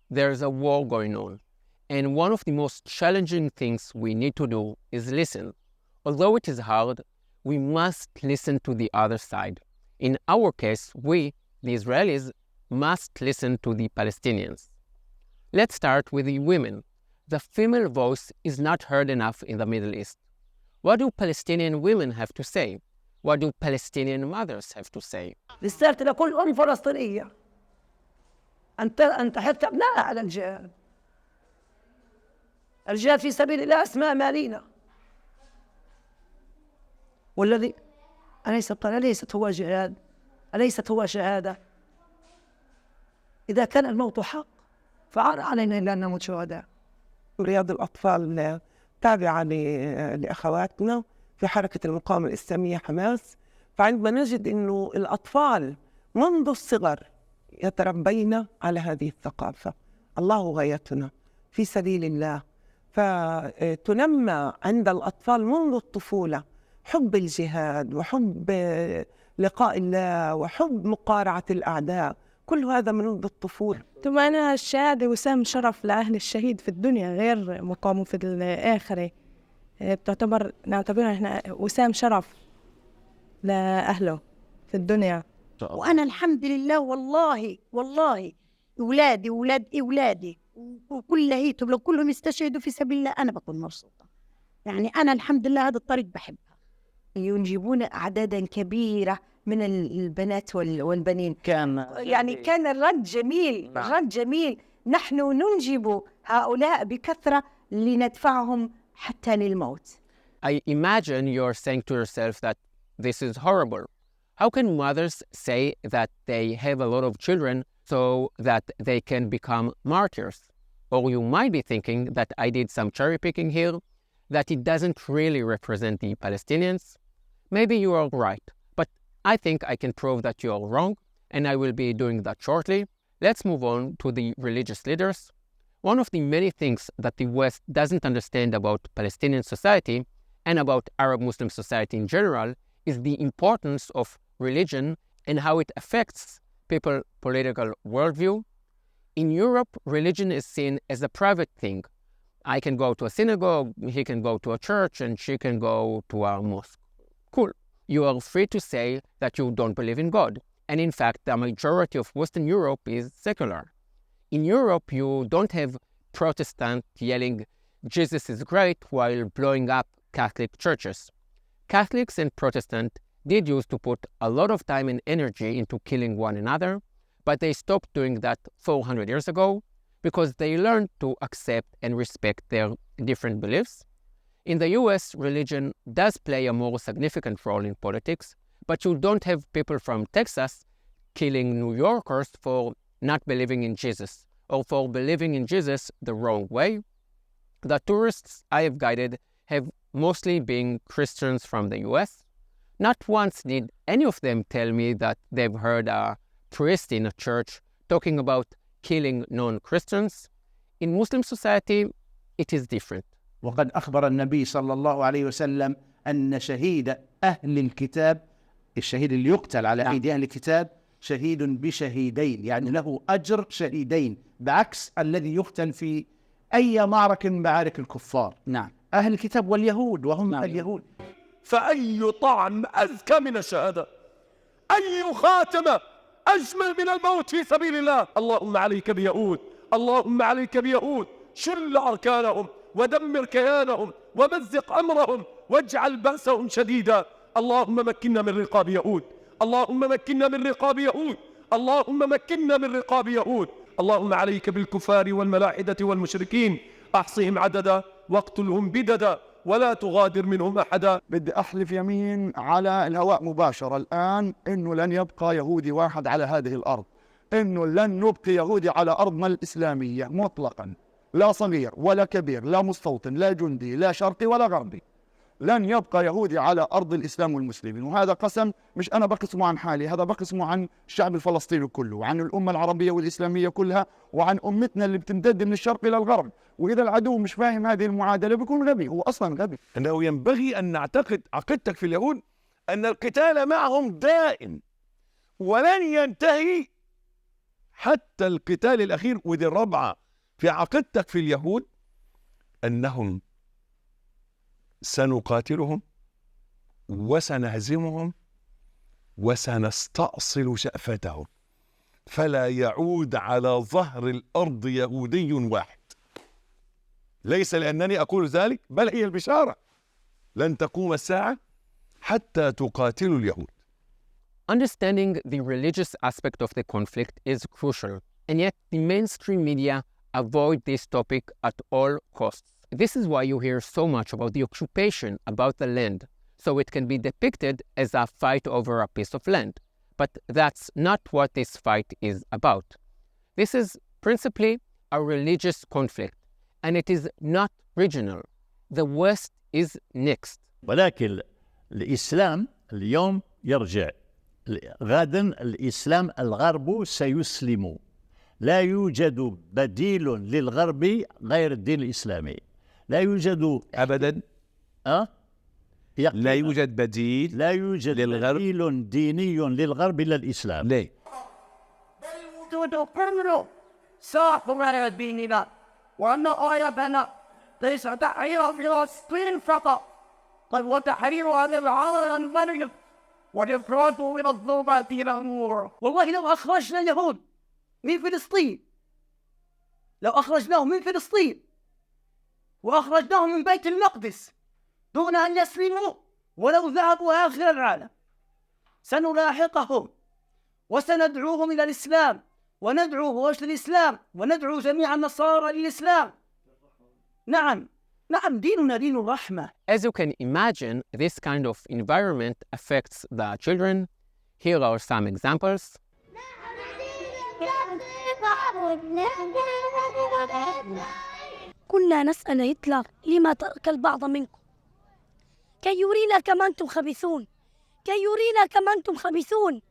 there's a war going on. And one of the most challenging things we need to do is listen. Although it is hard, we must listen to the other side. In our case, we, the Israelis, must listen to the Palestinians. Let's start with the women. The female voice is not heard enough in the Middle East. What do Palestinian women have to say? What do Palestinian mothers have to say? رسالتي لكل أم فلسطينية أن تحث أبنائها على الجهاد. الجهاد في سبيل الله أسماء مالينا. والذي أليست هو جهاد، أليست هو شهادة. إذا كان الموت حق فعار علينا إلا أن نموت شهداء. رياض الأطفال تابعة لأخواتنا في حركة المقاومة الإسلامية حماس، فعندما نجد أنه الأطفال منذ الصغر يتربين على هذه الثقافة، الله غايتنا في سبيل الله، فتنمى عند الأطفال منذ الطفولة حب الجهاد وحب لقاء الله وحب مقارعة الأعداء، كل هذا منذ الطفولة. ثم أنا الشهادة وسام شرف لأهل الشهيد في الدنيا غير مقامه في الآخرة، نعتبرها إحنا وسام شرف لأهله في الدنيا. وأنا الحمد لله والله أولادي وكل هيتهم لو كلهم يستشهدوا في سبيل الله أنا بكون مبسوطة. يعني أنا الحمد لله هذا الطريق بحبها. ينجبون أعدادا كبيرة من البنات والبنين. كان الرد جميل. الرد جميل. نحن ننجب هؤلاء بكثرة لندفعهم حتى للموت. I imagine you're saying to yourself that this is horrible. How can mothers say that they have a lot of children so that they can become martyrs? Or you might be thinking that I did some cherry picking here, that it doesn't really represent the Palestinians. Maybe you are right, but I think I can prove that you are wrong, and I will be doing that shortly. Let's move on to the religious leaders. One of the many things that the West doesn't understand about Palestinian society and about Arab Muslim society in general is the importance of religion and how it affects people's political worldview. In Europe, religion is seen as a private thing. I can go to a synagogue, he can go to a church, and she can go to a mosque. Cool. You are free to say that you don't believe in God. And in fact, the majority of Western Europe is secular. In Europe, you don't have Protestants yelling, Jesus is great, while blowing up Catholic churches. Catholics and Protestants did used to put a lot of time and energy into killing one another, but they stopped doing that 400 years ago because they learned to accept and respect their different beliefs. In the US, religion does play a more significant role in politics, but you don't have people from Texas killing New Yorkers for not believing in Jesus or for believing in Jesus the wrong way. The tourists I have guided have mostly been Christians from the US. Not once did any of them tell me that they've heard a priest in a church talking about killing non-Christians. In Muslim society, it is different. وقد أخبر النبي صلى الله عليه وسلم أن شهيد أهل الكتاب، الشهيد اللي يقتل على أيدي أهل الكتاب، شهيد بشهيدين، يعني له أجر شهيدين، بعكس الذي يقتل في أي معركة من معارك الكفار. نعم. أهل الكتاب واليهود وهم اليهود. فأي طعم أزكى من الشهادة؟ أي خاتمة أجمل من الموت في سبيل الله؟ اللهم عليك بيهود، اللهم عليك بيهود، شل أركانهم ودمر كيانهم ومزق أمرهم واجعل بأسهم شديدا. اللهم مكننا من رقاب يهود، اللهم مكننا من رقاب يهود، اللهم مكننا من رقاب يهود. اللهم عليك بالكفار والملاحدة والمشركين، أحصهم عددا واقتلهم بددا ولا تغادر منهم أحدا. بدي أحلف يمين على الهواء مباشرة الآن إنه لن يبقى يهودي واحد على هذه الأرض، إنه لن نبقي يهودي على أرضنا الإسلامية مطلقا، لا صغير ولا كبير، لا مستوطن لا جندي لا شرقي ولا غربي، لن يبقى يهودي على أرض الإسلام والمسلمين. وهذا قسم مش أنا بقسمه عن حالي، هذا بقسمه عن الشعب الفلسطيني كله وعن الأمة العربية والإسلامية كلها وعن أمتنا اللي بتمتد من الشرق إلى الغرب. وإذا العدو مش فاهم هذه المعادلة بيكون غبي، هو أصلا غبي. أنه ينبغي أن نعتقد عقيدتك في اليهود أن القتال معهم دائم ولن ينتهي حتى القتال الأخير. ودي الرابعة في عقيدتك في اليهود، أنهم سنقاتلهم وسنهزمهم وسنستأصل شأفتهم، فلا يعود على ظهر الأرض يهودي واحد. ليس لأنني أقول ذلك، بل هي البشارة. لن تقوم الساعة حتى تقاتلوا اليهود. Understanding the religious aspect of the conflict is crucial, and yet the mainstream media avoid this topic at all costs. This is why you hear so much about the occupation, about the land, so it can be depicted as a fight over a piece of land. But that's not what this fight is about. This is principally a religious conflict, and it is not regional. The West is next. ولكن الإسلام اليوم يرجع، غدا الإسلام الغرب سيسلم. لا يوجد بديل للغرب غير الدين الإسلامي. لا يوجد أبدا. لا يوجد بديل. لا يوجد للغرب. بديل ديني للغرب إلا الإسلام. ليه؟ وأن آياتنا ليس تحرير فلسطين فقط، بل وتحرير هذا العالم المريض والإفراط من الظلمات إلى النور. والله لو أخرجنا اليهود من فلسطين، لو أخرجناهم من فلسطين وأخرجناهم من بيت المقدس دون أن يسلموا ولو ذهبوا آخر العالم، سنلاحقهم وسندعوهم إلى الإسلام، وندعو وجه الإسلام، وندعو جميع النصارى للإسلام. نعم ديننا دين الرحمة. As you can imagine, this kind of environment affects the children. Here are some examples. كنا نسأل هتلر لما ترك البعض منكم كي يرينا كما أنتم خبيثون، كي يرينا كما أنتم خبيثون.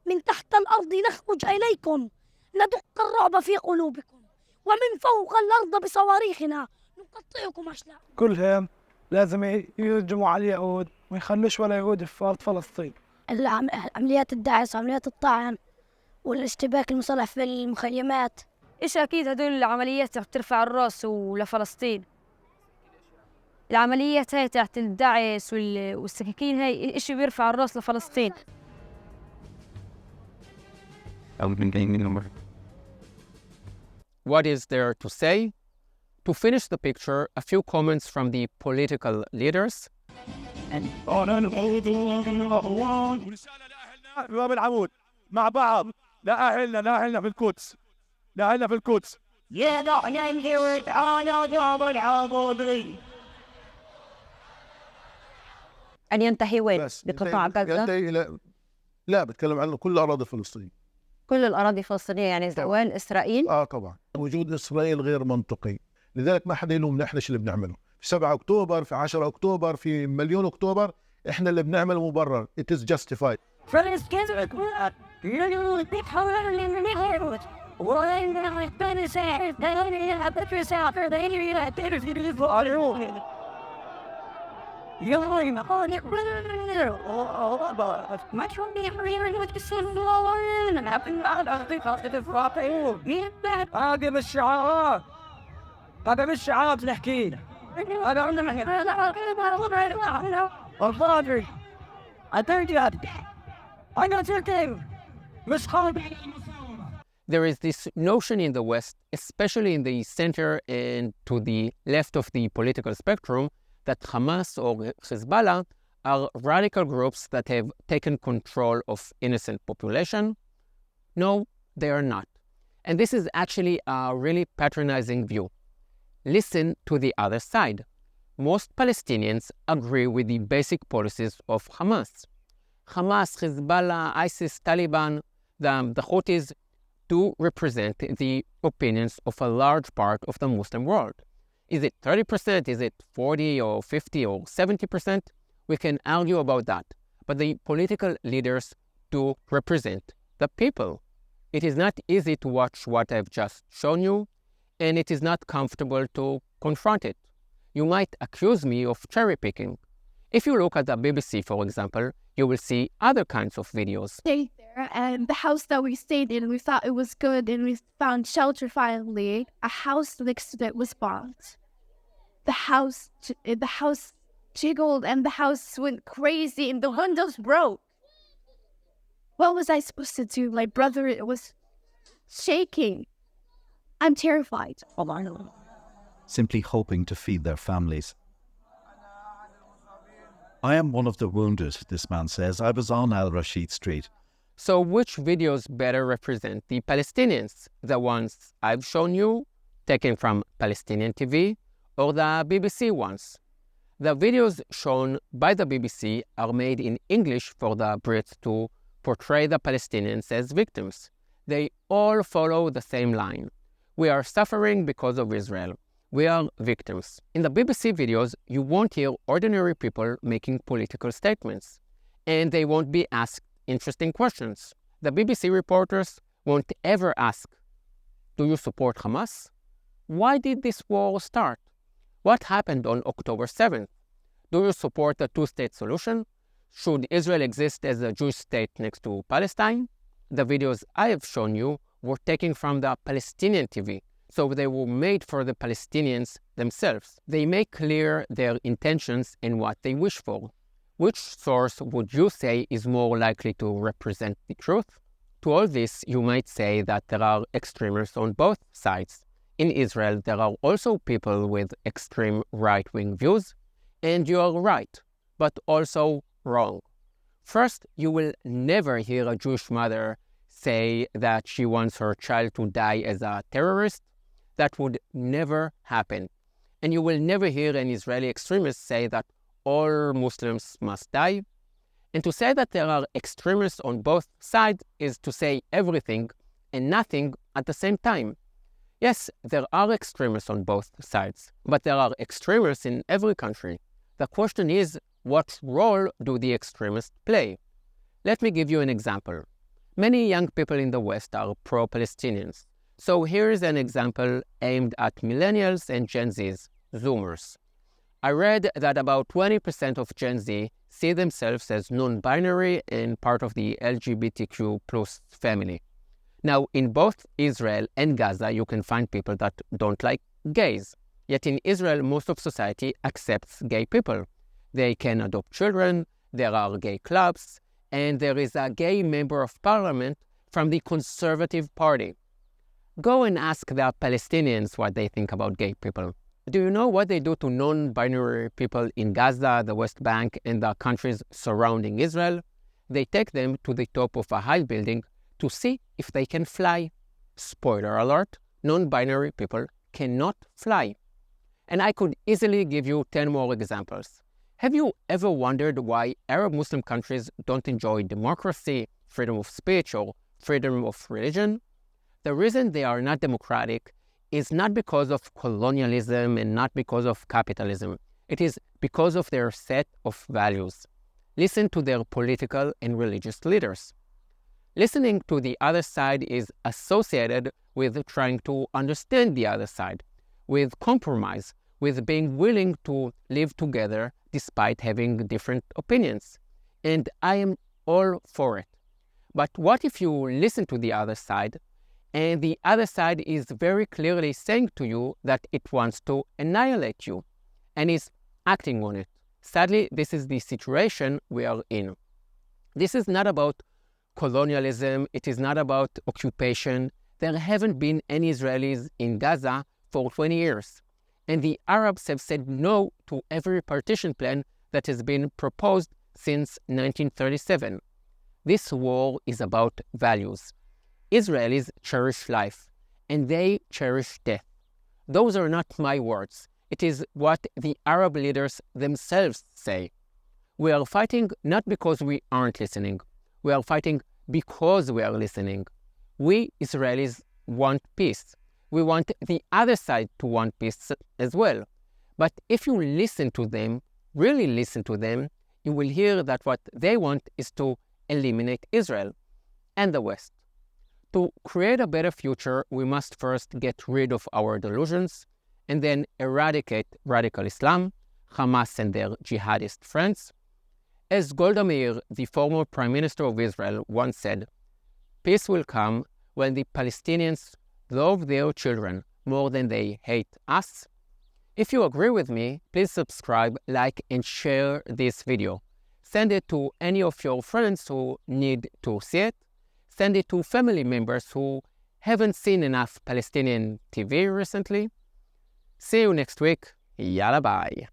من تحت الأرض نخرج إليكم ندق الرعب في قلوبكم، ومن فوق الأرض بصواريخنا نقطعكم أشلاء. كلهم لازم يهجموا على اليهود، ما يخلوش ولا يهود في أرض فلسطين. عمليات الدعس وعمليات الطعن والاشتباك المسلح في المخيمات. إيش أكيد هدول العمليات ترفع الراس ولفلسطين. العمليات هاي تحت الدعس والسكاكين هاي إيش بيرفع الراس لفلسطين. What is there to say? To finish the picture, a few comments from the political leaders. ورسالة لأهلنا في باب العمود مع بعض، لأهلنا في القدس، لأهلنا في القدس. أن ينتهي وين؟ بس بقطاع غزة؟ لا بتكلم عن كل أراضي فلسطين. كل الأراضي الفلسطينية، يعني زوال إسرائيل؟ طبعا. وجود إسرائيل غير منطقي، لذلك ما حدا يلوم نحن اللي بنعمله. في 7 أكتوبر، في 10 أكتوبر، في مليون أكتوبر، إحنا اللي بنعمله مبرر. It is justified. هذه مش شعارات، هذا مش شعارات نحكي. أنا والله أنا تركي مش خالد. There is this notion in the West, especially in the center and to the left of the political spectrum, that Hamas or Hezbollah are radical groups that have taken control of innocent population. No, they are not. And this is actually a really patronizing view. Listen to the other side. Most Palestinians agree with the basic policies of Hamas. Hamas, Hezbollah, ISIS, Taliban, the Houthis do represent the opinions of a large part of the Muslim world. Is it 30%? Is it 40 or 50 or 70%? We can argue about that. But the political leaders do represent the people. It is not easy to watch what I've just shown you, and it is not comfortable to confront it. You might accuse me of cherry picking. If you look at the BBC, for example, you will see other kinds of videos. there, and the house that we stayed in, we thought it was good, and we found shelter finally. A house next to it was bombed. The house jiggled, and the house went crazy, and the windows broke. What was I supposed to do? My brother was shaking. I'm terrified. Simply hoping to feed their families. I am one of the wounded, this man says. I was on Al Rashid Street. So which videos better represent the Palestinians? The ones I've shown you, taken from Palestinian TV, or the BBC ones? The videos shown by the BBC are made in English for the Brits to portray the Palestinians as victims. They all follow the same line. We are suffering because of Israel. We are victims. In the BBC videos, you won't hear ordinary people making political statements, and they won't be asked interesting questions. The BBC reporters won't ever ask, do you support Hamas? Why did this war start? What happened on October 7th? Do you support a two-state solution? Should Israel exist as a Jewish state next to Palestine? The videos I have shown you were taken from the Palestinian TV, so they were made for the Palestinians themselves. They make clear their intentions and what they wish for. Which source would you say is more likely to represent the truth? To all this, you might say that there are extremists on both sides. In Israel, there are also people with extreme right-wing views, and you are right, but also wrong. First, you will never hear a Jewish mother say that she wants her child to die as a terrorist. That would never happen. And you will never hear an Israeli extremist say that all Muslims must die. And to say that there are extremists on both sides is to say everything and nothing at the same time. Yes, there are extremists on both sides, but there are extremists in every country. The question is, what role do the extremists play? Let me give you an example. Many young people in the West are pro-Palestinians. So here is an example aimed at millennials and Gen Zs, Zoomers. I read that about 20% of Gen Z see themselves as non-binary and part of the LGBTQ plus family. Now, in both Israel and Gaza, you can find people that don't like gays. Yet in Israel, most of society accepts gay people. They can adopt children, there are gay clubs, and there is a gay member of parliament from the Conservative Party. Go and ask the Palestinians what they think about gay people. Do you know what they do to non-binary people in Gaza, the West Bank, and the countries surrounding Israel? They take them to the top of a high building to see if they can fly. Spoiler alert, non-binary people cannot fly. And I could easily give you 10 more examples. Have you ever wondered why Arab Muslim countries don't enjoy democracy, freedom of speech, or freedom of religion? The reason they are not democratic is not because of colonialism and not because of capitalism. It is because of their set of values. Listen to their political and religious leaders. Listening to the other side is associated with trying to understand the other side, with compromise, with being willing to live together despite having different opinions. And I am all for it. But what if you listen to the other side, and the other side is very clearly saying to you that it wants to annihilate you, and is acting on it? Sadly, this is the situation we are in. This is not about colonialism, it is not about occupation. There haven't been any Israelis in Gaza for 20 years. And the Arabs have said no to every partition plan that has been proposed since 1937. This war is about values. Israelis cherish life, and they cherish death. Those are not my words. It is what the Arab leaders themselves say. We are fighting not because we aren't listening. We are fighting because we are listening. We Israelis want peace. We want the other side to want peace as well. But if you listen to them, really listen to them, you will hear that what they want is to eliminate Israel and the West. To create a better future, we must first get rid of our delusions and then eradicate radical Islam, Hamas and their jihadist friends. As Golda Meir, the former Prime Minister of Israel, once said, Peace will come when the Palestinians love their children more than they hate us. If you agree with me, please subscribe, like, and share this video. Send it to any of your friends who need to see it. Send it to family members who haven't seen enough Palestinian TV recently. See you next week. Yalla bye.